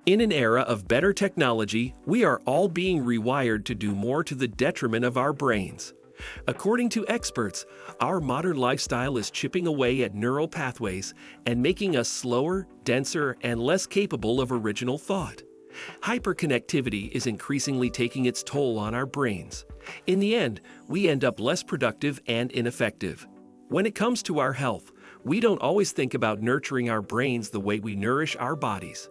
In an era of better technology, we are all being rewired to do more to the detriment of our brains. According to experts, our modern lifestyle is chipping away at neural pathways and making us slower, denser, and less capable of original thought. Hyperconnectivity is increasingly taking its toll on our brains. In the end, we end up less productive and ineffective. When it comes to our health, we don't always think about nurturing our brains the way we nourish our bodies.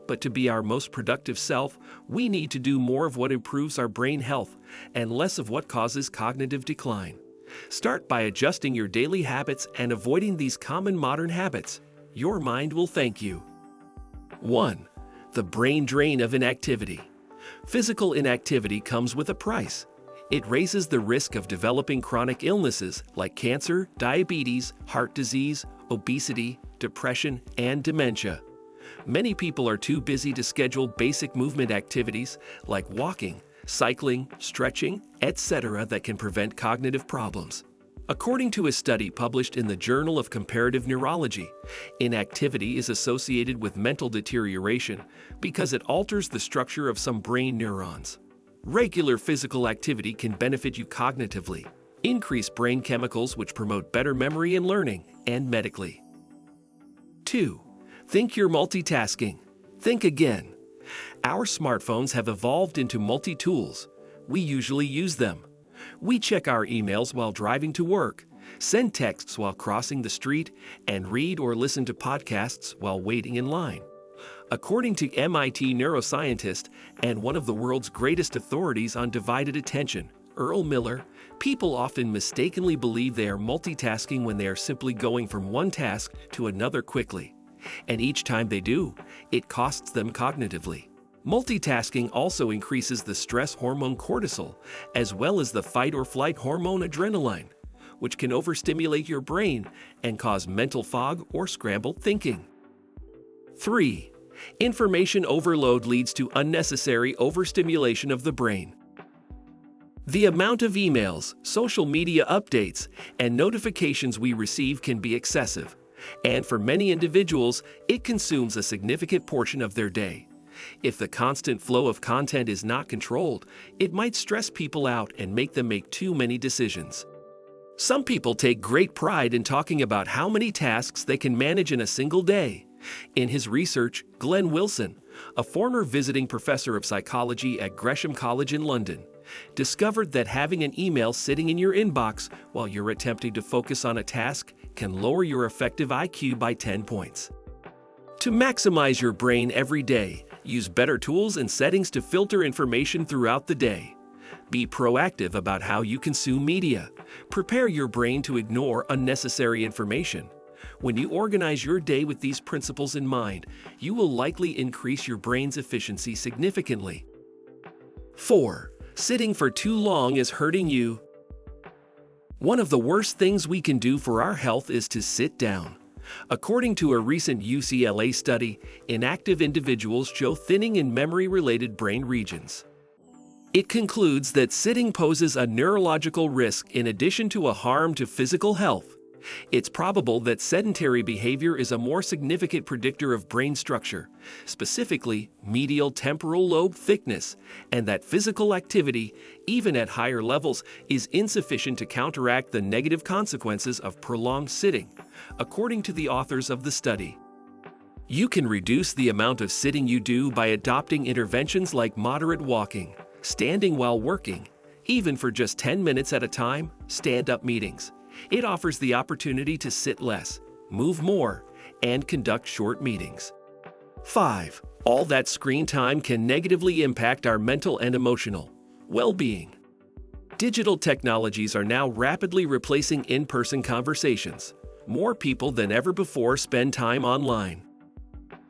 But to be our most productive self, we need to do more of what improves our brain health and less of what causes cognitive decline. Start by adjusting your daily habits and avoiding these common modern habits. Your mind will thank you. 1. The brain drain of inactivity. Physical inactivity comes with a price. It raises the risk of developing chronic illnesses like cancer, diabetes, heart disease, obesity, depression, and dementia. Many people are too busy to schedule basic movement activities like walking, cycling, stretching, etc. that can prevent cognitive problems. According to a study published in the Journal of Comparative Neurology, inactivity is associated with mental deterioration because it alters the structure of some brain neurons. Regular physical activity can benefit you cognitively, increase brain chemicals which promote better memory and learning, and medically. 2. Think you're multitasking. Think again. Our smartphones have evolved into multi-tools. We usually use them. We check our emails while driving to work, send texts while crossing the street, and read or listen to podcasts while waiting in line. According to MIT neuroscientist and one of the world's greatest authorities on divided attention, Earl Miller, people often mistakenly believe they are multitasking when they are simply going from one task to another quickly. And each time they do, it costs them cognitively. Multitasking also increases the stress hormone cortisol, as well as the fight or flight hormone adrenaline, which can overstimulate your brain and cause mental fog or scrambled thinking. 3. Information overload leads to unnecessary overstimulation of the brain. The amount of emails, social media updates, and notifications we receive can be excessive, and for many individuals, it consumes a significant portion of their day. If the constant flow of content is not controlled, it might stress people out and make them make too many decisions. Some people take great pride in talking about how many tasks they can manage in a single day. In his research, Glenn Wilson, a former visiting professor of psychology at Gresham College in London, discovered that having an email sitting in your inbox while you're attempting to focus on a task can lower your effective IQ by 10 points. To maximize your brain every day, use better tools and settings to filter information throughout the day. Be proactive about how you consume media. Prepare your brain to ignore unnecessary information. When you organize your day with these principles in mind, you will likely increase your brain's efficiency significantly. 4. Sitting for too long is hurting you. One of the worst things we can do for our health is to sit down. According to a recent UCLA study, inactive individuals show thinning in memory-related brain regions. It concludes that sitting poses a neurological risk in addition to a harm to physical health. It's probable that sedentary behavior is a more significant predictor of brain structure, specifically medial temporal lobe thickness, and that physical activity, even at higher levels, is insufficient to counteract the negative consequences of prolonged sitting, according to the authors of the study. You can reduce the amount of sitting you do by adopting interventions like moderate walking, standing while working, even for just 10 minutes at a time, stand-up meetings. It offers the opportunity to sit less, move more, and conduct short meetings. 5. All that screen time can negatively impact our mental and emotional well-being. Digital technologies are now rapidly replacing in-person conversations. More people than ever before spend time online.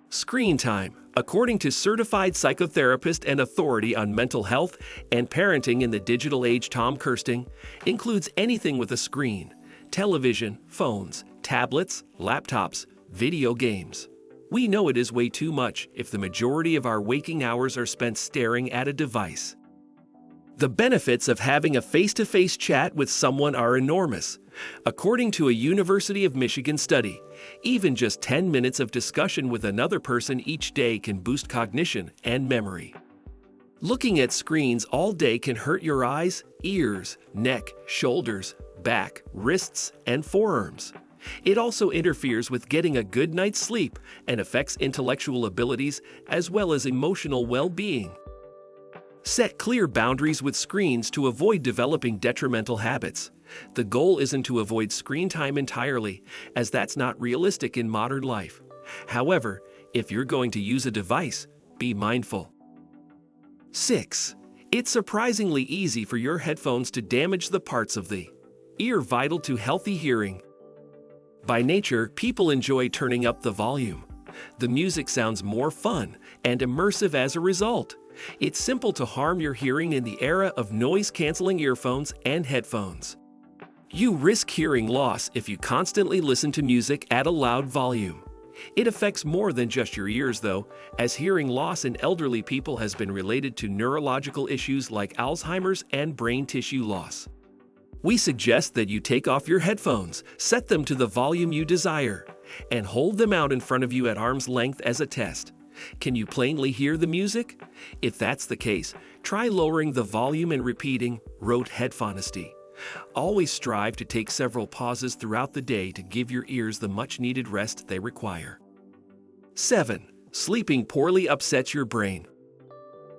Screen time, according to certified psychotherapist and authority on mental health and parenting in the digital age Tom Kirsting, includes anything with a screen: television, phones, tablets, laptops, video games. We know it is way too much if the majority of our waking hours are spent staring at a device. The benefits of having a face-to-face chat with someone are enormous. According to a University of Michigan study, even just 10 minutes of discussion with another person each day can boost cognition and memory. Looking at screens all day can hurt your eyes, ears, neck, shoulders, back, wrists, and forearms. It also interferes with getting a good night's sleep and affects intellectual abilities as well as emotional well-being. Set clear boundaries with screens to avoid developing detrimental habits. The goal isn't to avoid screen time entirely, as that's not realistic in modern life. However, if you're going to use a device, be mindful. 6. It's surprisingly easy for your headphones to damage the parts of the ear vital to healthy hearing. By nature, people enjoy turning up the volume. The music sounds more fun and immersive as a result. It's simple to harm your hearing in the era of noise-canceling earphones and headphones. You risk hearing loss if you constantly listen to music at a loud volume. It affects more than just your ears, though, as hearing loss in elderly people has been related to neurological issues like Alzheimer's and brain tissue loss. We suggest that you take off your headphones, set them to the volume you desire, and hold them out in front of you at arm's length as a test. Can you plainly hear the music? If that's the case, try lowering the volume and repeating rote headphonesty. Always strive to take several pauses throughout the day to give your ears the much-needed rest they require. 7. Sleeping poorly upsets your brain.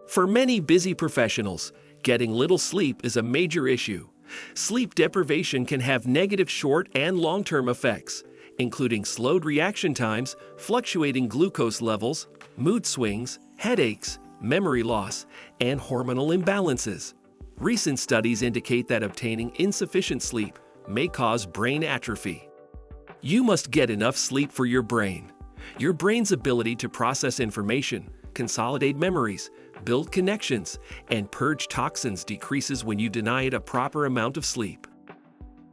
For many busy professionals, getting little sleep is a major issue. Sleep deprivation can have negative short and long-term effects, including slowed reaction times, fluctuating glucose levels, mood swings, headaches, memory loss, and hormonal imbalances. Recent studies indicate that obtaining insufficient sleep may cause brain atrophy. You must get enough sleep for your brain. Your brain's ability to process information, consolidate memories, build connections, and purge toxins decreases when you deny it a proper amount of sleep.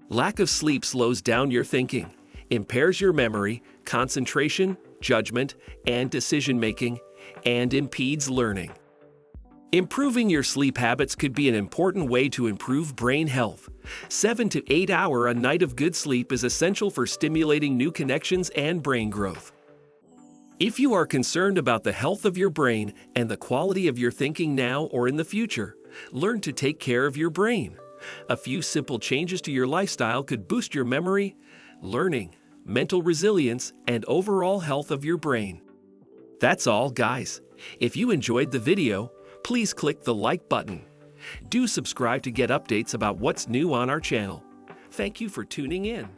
Lack of sleep slows down your thinking, impairs your memory, concentration, judgment, and decision-making, and impedes learning. Improving your sleep habits could be an important way to improve brain health. 7 to 8 hours a night of good sleep is essential for stimulating new connections and brain growth. If you are concerned about the health of your brain and the quality of your thinking now or in the future, learn to take care of your brain. A few simple changes to your lifestyle could boost your memory, learning, mental resilience, and overall health of your brain. That's all, guys. If you enjoyed the video, please click the like button. Do subscribe to get updates about what's new on our channel. Thank you for tuning in.